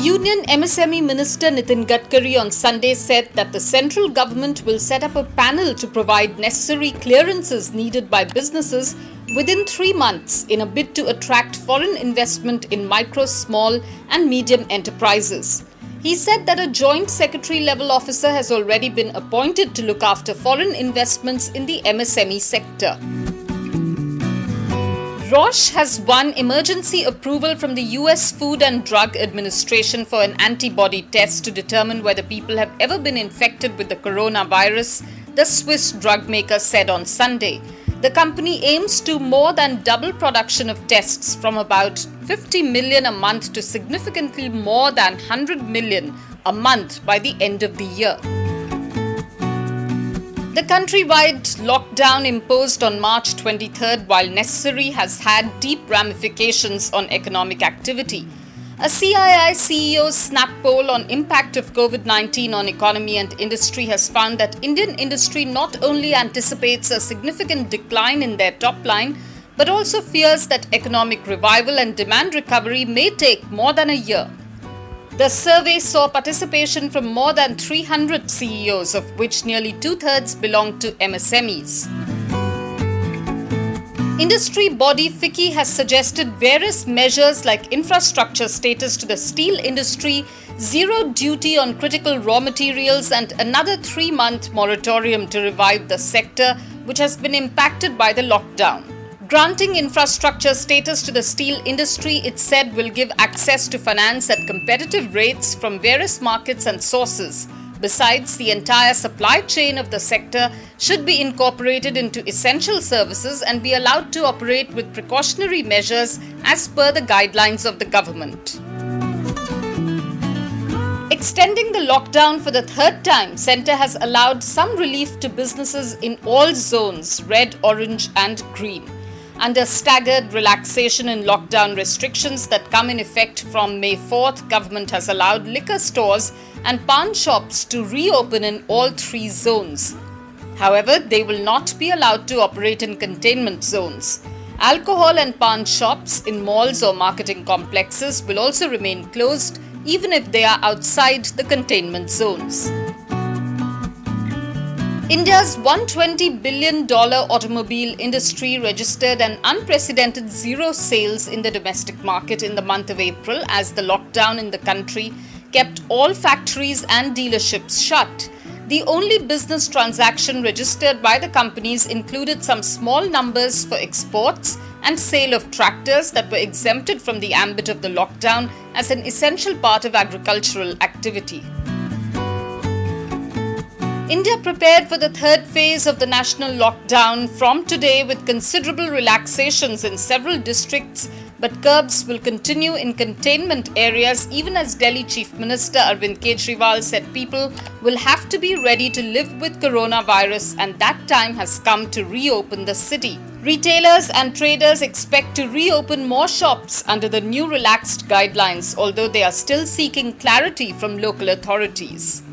Union MSME Minister Nitin Gadkari on Sunday said that the central government will set up a panel to provide necessary clearances needed by businesses within 3 months in a bid to attract foreign investment in micro, small and medium enterprises. He said that a joint secretary level officer has already been appointed to look after foreign investments in the MSME sector. Roche has won emergency approval from the US Food and Drug Administration for an antibody test to determine whether people have ever been infected with the coronavirus, the Swiss drug maker said on Sunday. The company aims to more than double production of tests from about 50 million a month to significantly more than 100 million a month by the end of the year. The countrywide lockdown imposed on March 23rd, while necessary, has had deep ramifications on economic activity. A CII CEO snap poll on impact of COVID-19 on economy and industry has found that Indian industry not only anticipates a significant decline in their top line, but also fears that economic revival and demand recovery may take more than a year. The survey saw participation from more than 300 CEOs, of which nearly two-thirds belong to MSMEs. Industry body Ficci has suggested various measures like infrastructure status to the steel industry, zero duty on critical raw materials and another 3-month moratorium to revive the sector, which has been impacted by the lockdown. Granting infrastructure status to the steel industry, it said, will give access to finance at competitive rates from various markets and sources. Besides, the entire supply chain of the sector should be incorporated into essential services and be allowed to operate with precautionary measures as per the guidelines of the government. Extending the lockdown for the third time, Centre has allowed some relief to businesses in all zones, red, orange and green. Under staggered relaxation in lockdown restrictions that come in effect from May 4th, government has allowed liquor stores and paan shops to reopen in all 3 zones. However, they will not be allowed to operate in containment zones. Alcohol and paan shops in malls or marketing complexes will also remain closed even if they are outside the containment zones. India's $120 billion automobile industry registered an unprecedented zero sales in the domestic market in the month of April as the lockdown in the country kept all factories and dealerships shut. The only business transaction registered by the companies included some small numbers for exports and sale of tractors that were exempted from the ambit of the lockdown as an essential part of agricultural activity. India prepared for the third phase of the national lockdown from today with considerable relaxations in several districts, but curbs will continue in containment areas even as Delhi Chief Minister Arvind Kejriwal said people will have to be ready to live with coronavirus and that time has come to reopen the city. Retailers and traders expect to reopen more shops under the new relaxed guidelines, although they are still seeking clarity from local authorities.